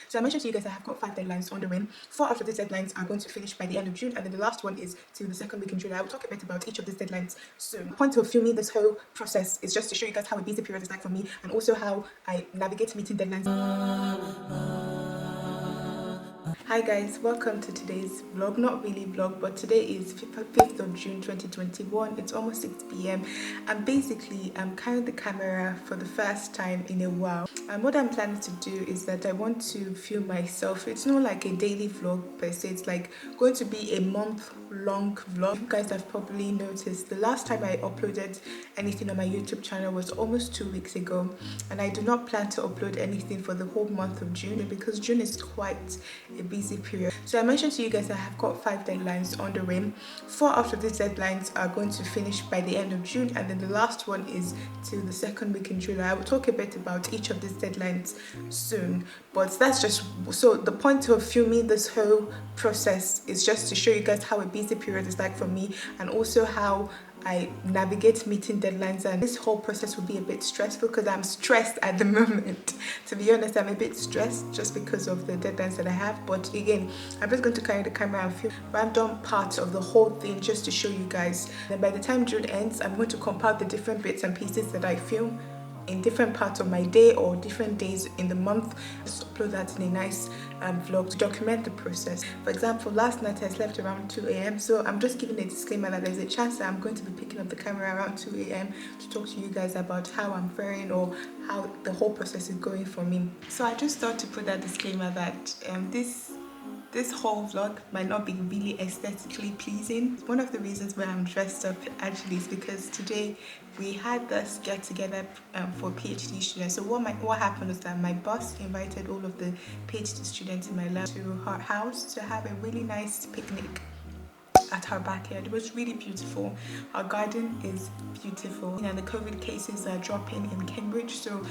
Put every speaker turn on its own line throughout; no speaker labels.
So I mentioned to you guys I have got 5 deadlines on the way. 4 out of these deadlines are going to finish by the end of June, and then the last one is till the second week in July. I will talk a bit about each of these deadlines soon. The point of filming this whole process is just to show you guys how a busy period is like for me, and also how I navigate meeting deadlines. Hi guys, welcome to today's vlog. Not really vlog, but today is 5th of June 2021. It's almost 6 p.m. and basically I'm carrying the camera for the first time in a while, and what I'm planning to do is that I want to film myself. It's not like a daily vlog per se, it's like going to be a month-long vlog. You guys have probably noticed the last time I uploaded anything on my YouTube channel was almost 2 weeks ago, and I do not plan to upload anything for the whole month of June because June is quite a busy period. So I mentioned to you guys I have got 5 deadlines on the way. 4 out of these deadlines are going to finish by the end of June, and then the last one is till the second week in July. I will talk a bit about each of these deadlines soon, but that's just so the point of filming this whole process is just to show you guys how a busy period is like for me, and also how I navigate meeting deadlines. And this whole process will be a bit stressful because I'm stressed at the moment. To be honest, I'm a bit stressed just because of the deadlines that I have, but again, I'm just going to carry the camera and film random parts of the whole thing just to show you guys. And by the time June ends, I'm going to compile the different bits and pieces that I film in different parts of my day or different days in the month. Just upload that in a nice vlog to document the process. For example, last night I slept around 2 a.m. so I'm just giving a disclaimer that there's a chance that I'm going to be picking up the camera around 2 a.m. to talk to you guys about how I'm faring or how the whole process is going for me. So I just thought to put that disclaimer that this whole vlog might not be really aesthetically pleasing. One of the reasons why I'm dressed up actually is because today we had this get together for PhD students. So what happened was that my boss invited all of the PhD students in my lab to her house to have a really nice picnic at her backyard. It was really beautiful. Our garden is beautiful, and the COVID cases are dropping in Cambridge, so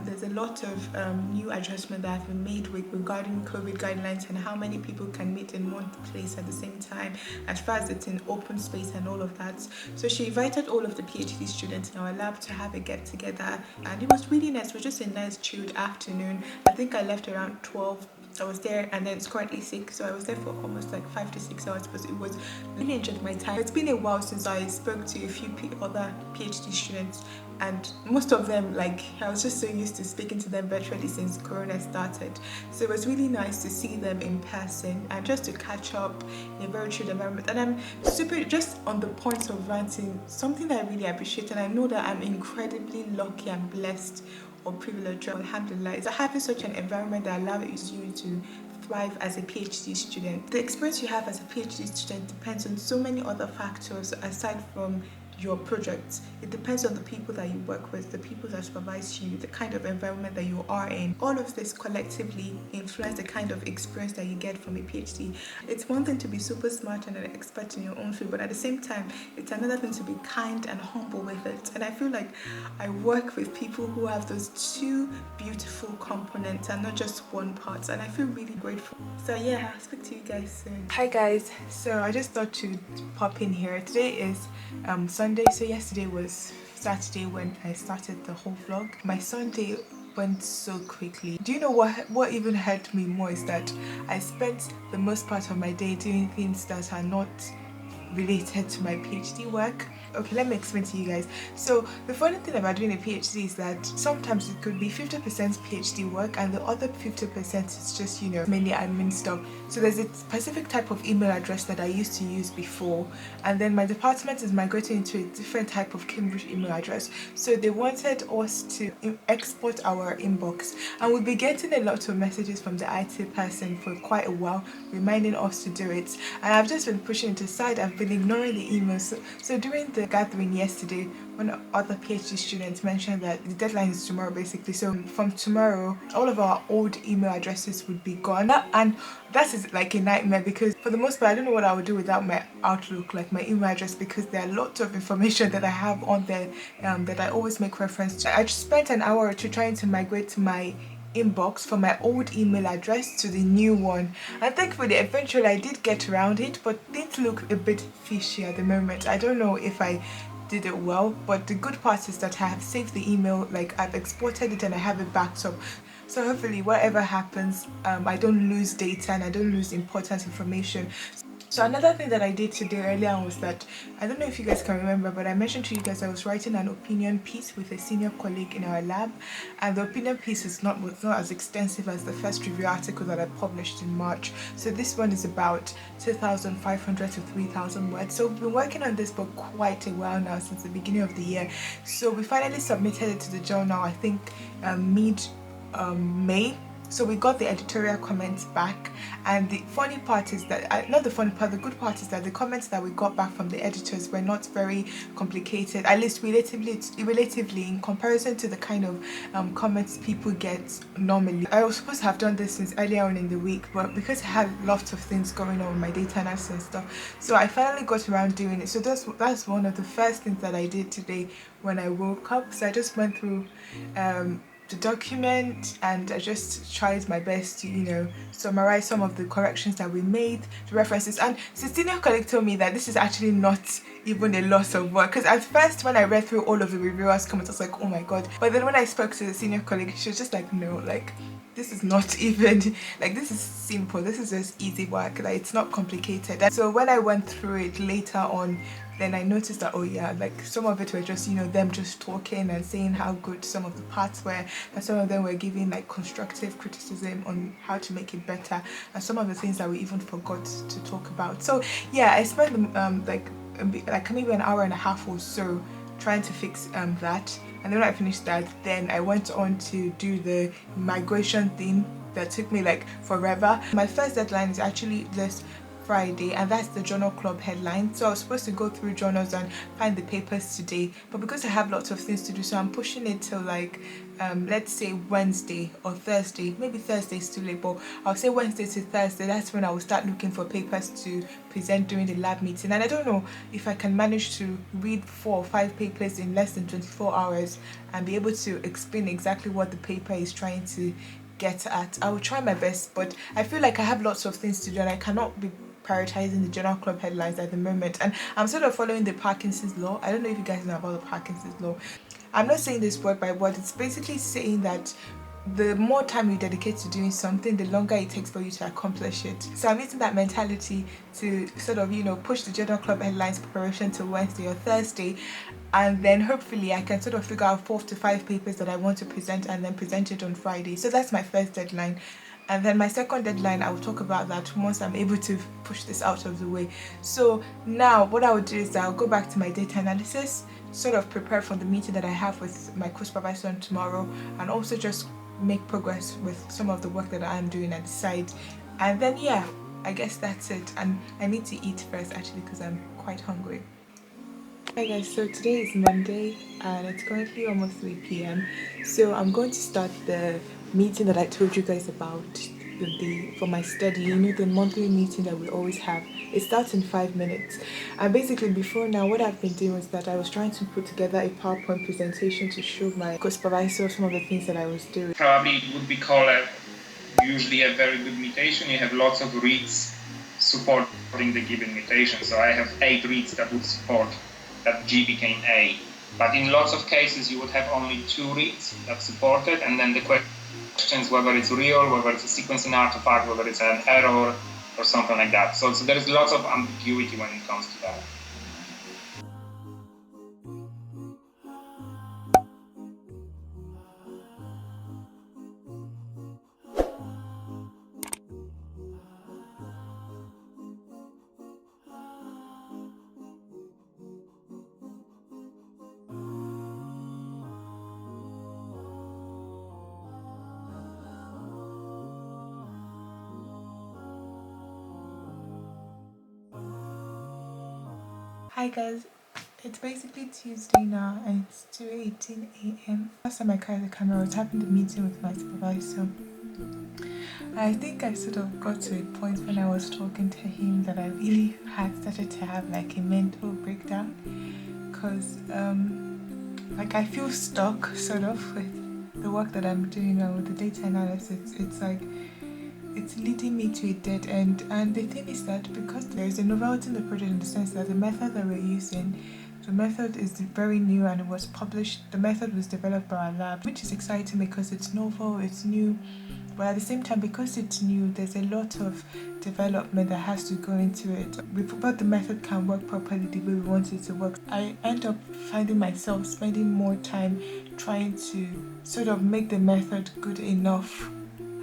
there's a lot of new adjustment that have been made regarding COVID guidelines and how many people can meet in one place at the same time, as far as it's in open space and all of that. So she invited all of the PhD students in our lab to have a get together, and it was really nice. It was just a nice chilled afternoon. I think I left around 12. I was there, and then it's currently 6, so I was there for almost like 5 to 6 hours, but it was really enjoyed my time. It's been a while since I spoke to a few other PhD students, and most of them, like, I was just so used to speaking to them virtually since Corona started. So it was really nice to see them in person and just to catch up in a very chill environment. And I'm super, just on the point of ranting, something that I really appreciate, and I know that I'm incredibly lucky and blessed or privileged, alhamdulillah, is having such an environment that allows you to thrive as a PhD student. The experience you have as a PhD student depends on so many other factors aside from your projects. It depends on the people that you work with, the people that supervise you, the kind of environment that you are in. All of this collectively influence the kind of experience that you get from a PhD. It's one thing to be super smart and an expert in your own field, but at the same time, it's another thing to be kind and humble with it. And I feel like I work with people who have those two beautiful components and not just one part, and I feel really grateful. So yeah, I'll speak to you guys soon. Hi guys, so I just thought to pop in here. Today is Sunday, so yesterday was Saturday when I started the whole vlog. My Sunday went so quickly. Do you know what even hurt me more is that I spent the most part of my day doing things that are not related to my PhD work. Okay, let me explain to you guys. So the funny thing about doing a PhD is that sometimes it could be 50% PhD work and the other 50% is just, you know, mainly admin stuff. So there's a specific type of email address that I used to use before, and then my department is migrating into a different type of Cambridge email address. So they wanted us to export our inbox, and we'll be getting a lot of messages from the IT person for quite a while reminding us to do it, and I've just been pushing it aside. I've been ignoring the emails. So during the gathering yesterday, one other PhD students mentioned that the deadline is tomorrow basically, so from tomorrow all of our old email addresses would be gone, and that is like a nightmare because for the most part I don't know what I would do without my Outlook, like my email address, because there are lots of information that I have on there that I always make reference to. I just spent an hour or two trying to migrate my inbox from my old email address to the new one, and thankfully eventually I did get around it, but things look a bit fishy at the moment. I don't know if I did it well, but the good part is that I have saved the email, like I've exported it and I have it backed up. So hopefully whatever happens, I don't lose data and I don't lose important information. So another thing that I did today earlier on was that, I don't know if you guys can remember, but I mentioned to you guys I was writing an opinion piece with a senior colleague in our lab, and the opinion piece was not as extensive as the first review article that I published in March. So this one is about 2,500 to 3,000 words. So we've been working on this for quite a while now, since the beginning of the year. So we finally submitted it to the journal, I think mid May. So we got the editorial comments back, and the funny part is that, not the funny part, the good part is that the comments that we got back from the editors were not very complicated, at least relatively in comparison to the kind of comments people get normally. I was supposed to have done this since earlier on in the week, but because I had lots of things going on with my data analysis and stuff, so I finally got around doing it. So that's one of the first things that I did today when I woke up. So I just went through the document, and I just tried my best to, you know, summarize some of the corrections that we made, the references. And the senior colleague told me that this is actually not even a lot of work, because at first when I read through all of the reviewers' comments, I was like, oh my god. But then when I spoke to the senior colleague, she was just like, no, like, this is not even, like, this is simple, this is just easy work, like, it's not complicated. And so when I went through it later on, then I noticed that, oh yeah, like some of it were just, you know, them just talking and saying how good some of the parts were, and some of them were giving like constructive criticism on how to make it better, and some of the things that we even forgot to talk about. So yeah, I spent like maybe an hour and a half or so trying to fix that, and then when I finished that, then I went on to do the migration thing that took me like forever. My first deadline is actually this Friday, and that's the journal club headline. So I was supposed to go through journals and find the papers today, but because I have lots of things to do, so I'm pushing it till like let's say Wednesday or Thursday. Maybe Thursday is too late, but I'll say Wednesday to Thursday. That's when I will start looking for papers to present during the lab meeting. And I don't know if I can manage to read 4 or 5 papers in less than 24 hours and be able to explain exactly what the paper is trying to get at. I will try my best, but I feel like I have lots of things to do and I cannot be prioritizing the journal club headlines at the moment. And I'm sort of following the Parkinson's law. I don't know if you guys know about the Parkinson's law. I'm not saying this word by word. It's basically saying that the more time you dedicate to doing something, the longer it takes for you to accomplish it. So I'm using that mentality to sort of, you know, push the journal club headlines preparation to Wednesday or Thursday, and then hopefully I can sort of figure out 4 to 5 papers that I want to present and then present it on Friday. So that's my first deadline. And then my second deadline, I will talk about that once I'm able to push this out of the way. So now what I will do is I'll go back to my data analysis, sort of prepare for the meeting that I have with my co-supervisor tomorrow, and also just make progress with some of the work that I'm doing at the side. And then yeah, I guess that's it. And I need to eat first actually, because I'm quite hungry. Hi guys, so today is Monday and it's currently almost 3 p.m. So I'm going to start the meeting that I told you guys about for my study. You know, the monthly meeting that we always have. It starts in 5 minutes. And basically before now, what I've been doing was that I was trying to put together a PowerPoint presentation to show my co-supervisor some of the things that I was doing.
Probably it would be called usually a very good mutation. You have lots of reads supporting the given mutation. So I have 8 reads that would support that G became A. But in lots of cases, you would have only 2 reads that support it, and then the questions whether it's real, whether it's a sequencing artifact, whether it's an error, or something like that. So there's lots of ambiguity when it comes to that.
Hi guys, it's basically Tuesday now and it's 2:18 a.m. Last time I carried the camera, I was having the meeting with my supervisor. I think I sort of got to a point when I was talking to him that I really had started to have like a mental breakdown, because like I feel stuck sort of with the work that I'm doing now with the data analysis. It's like it's leading me to a dead end, and the thing is that because there is a novelty in the project in the sense that the method that we're using, The method is very new and it was published. The method was developed by our lab, which is exciting because it's novel, it's new, but at the same time, because it's new, there's a lot of development that has to go into it. But the method can work properly the way we want it to work. I end up finding myself spending more time trying to sort of make the method good enough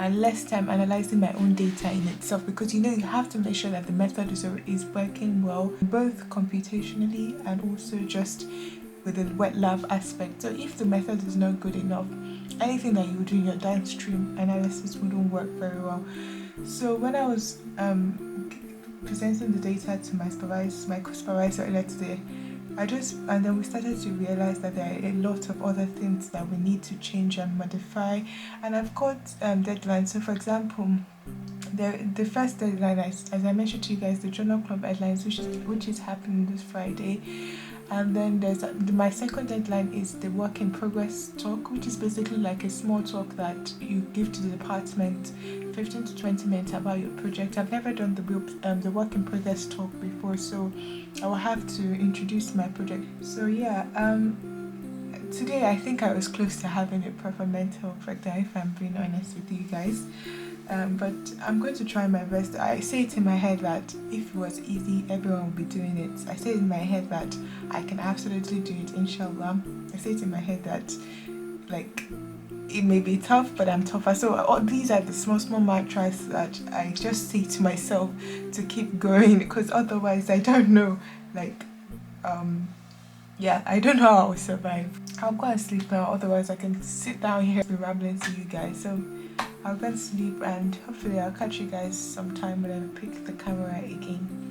and less time analyzing my own data in itself, because you have to make sure that the method is working well, both computationally and also just with the wet lab aspect. So if the method is not good enough, anything that you do in your downstream analysis wouldn't work very well. So when I was presenting the data to my co-supervisor earlier today, and then we started to realize that there are a lot of other things that we need to change and modify, and I've got deadlines. So for example, the first deadline, as I mentioned to you guys, the journal club deadlines, which is happening this Friday. And then there's my second deadline is the work in progress talk, which is basically like a small talk that you give to the department, 15 to 20 minutes about your project. I've never done the work in progress talk before, so I will have to introduce my project. So yeah, today I think I was close to having a proper mental breakdown, if I'm being honest with you guys. But I'm going to try my best. I say it in my head that if it was easy, everyone would be doing it. I say it in my head that I can absolutely do it, inshallah. I say it in my head that, like, it may be tough, but I'm tougher. So these are the small mantras that I just say to myself to keep going, because otherwise I don't know, like, I don't know how I'll survive. I'll go and sleep now, otherwise I can sit down here and be rambling to you guys. So I'll go and sleep, and hopefully I'll catch you guys sometime when I pick the camera again.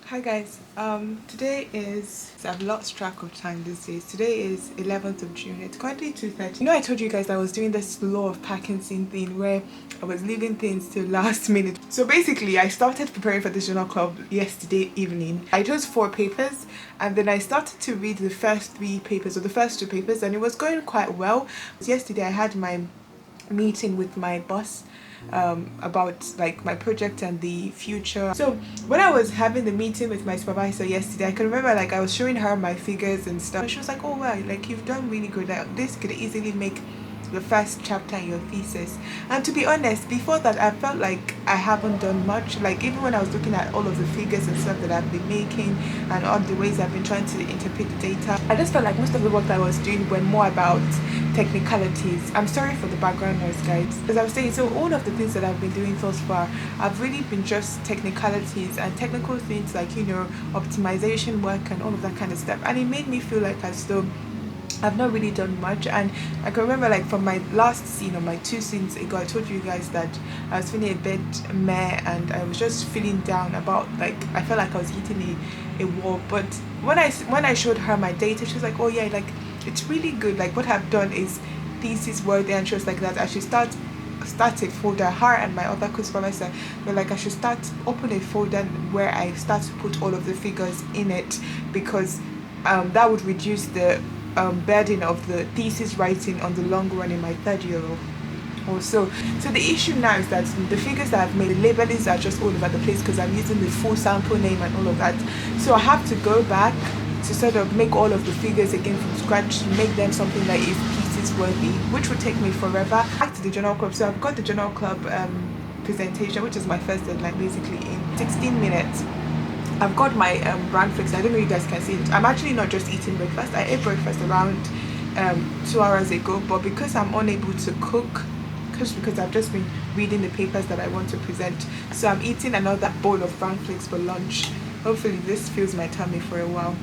Hi guys, today is, I've lost track of time these days. Today is 11th of June. It's currently 2:30. I told you guys I was doing this law of Parkinson thing where I was leaving things till last minute. So basically I started preparing for the journal club yesterday evening. I chose 4 papers, and then I started to read the first 3 papers, or the first 2 papers, and it was going quite well. Yesterday I had my meeting with my boss about like my project and the future. So when I was having the meeting with my supervisor yesterday, I can remember like I was showing her my figures and stuff, and she was like, oh well, like you've done really good, like this could easily make the first chapter in your thesis. And to be honest, before that I felt like I haven't done much. Like even when I was looking at all of the figures and stuff that I've been making and all the ways I've been trying to interpret the data, I just felt like most of the work that I was doing were more about technicalities. I'm sorry for the background noise guys. As I was saying, so all of the things that I've been doing thus far have really been just technicalities and technical things, like optimization work and all of that kind of stuff, and it made me feel like as though I've not really done much. And I can remember like from my last scene or my 2 scenes ago, I told you guys that I was feeling a bit meh and I was just feeling down about, like, I felt like I was hitting a wall. But when I showed her my data, she was like, oh yeah, like it's really good, like what I've done is thesis worthy. And she was like that I should start a folder. Her and my other co-supervisor were like I should open a folder where I start to put all of the figures in it, because that would reduce the burden of the thesis writing on the long run in my 3rd year or so. So the issue now is that the figures that I've made, the labelings are just all over the place because I'm using the full sample name and all of that. So I have to go back to sort of make all of the figures again from scratch to make them something that is is worthy, which would take me forever. Back to the journal club. So I've got the journal club presentation, which is my first deadline, basically in 16 minutes. I've got my bran flakes. I don't know if you guys can see it. I'm actually not just eating breakfast. I ate breakfast around 2 hours ago, but because I'm unable to cook, because I've just been reading the papers that I want to present, so I'm eating another bowl of bran flakes for lunch. Hopefully this fills my tummy for a while.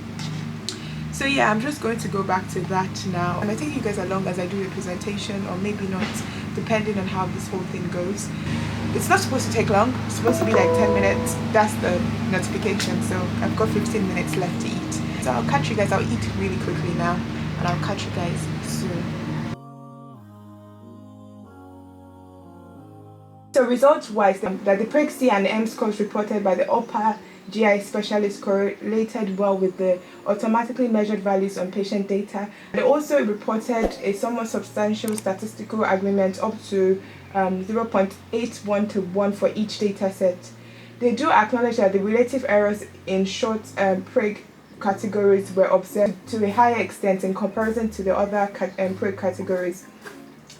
So yeah, I'm just going to go back to that now, and I take you guys along as I do the presentation, or maybe not, depending on how this whole thing goes. It's not supposed to take long. It's supposed to be like 10 minutes. That's the notification. So I've got 15 minutes left to eat. So I'll catch you guys. I'll eat really quickly now, and I'll catch you guys soon. So results-wise, that the PhD and M scores reported by the upper GI specialist correlated well with the automatically measured values on patient data. They also reported a somewhat substantial statistical agreement up to 0.81 to 1 for each data set. They do acknowledge that the relative errors in short PREG categories were observed to a higher extent in comparison to the other PREG categories.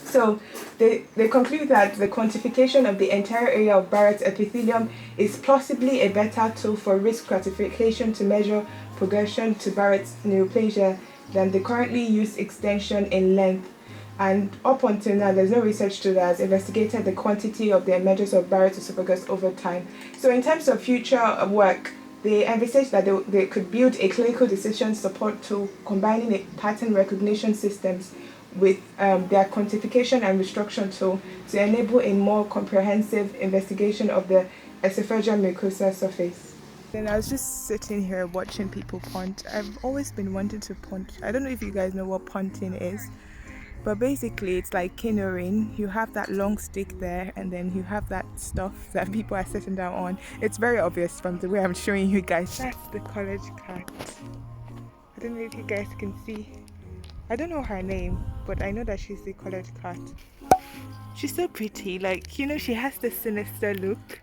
So they conclude that the quantification of the entire area of Barrett's epithelium is possibly a better tool for risk stratification to measure progression to Barrett's neoplasia than the currently used extension in length. And up until now, there's no research tool that has investigated the quantity of the emergence of Barrett's esophagus over time. So in terms of future work, they envisage that they could build a clinical decision support tool combining a pattern recognition systems with their quantification and restriction tool to enable a more comprehensive investigation of the esophageal mucosa surface. Then I was just sitting here watching people punt. I've always been wanting to punt. I don't know if you guys know what punting is, but basically it's like canoeing. You have that long stick there, and then you have that stuff that people are sitting down on. It's very obvious from the way I'm showing you guys. That's the college cat. I don't know if you guys can see. I don't know her name, but I know that she's the college cat. She's so pretty, like, you know, she has this sinister look.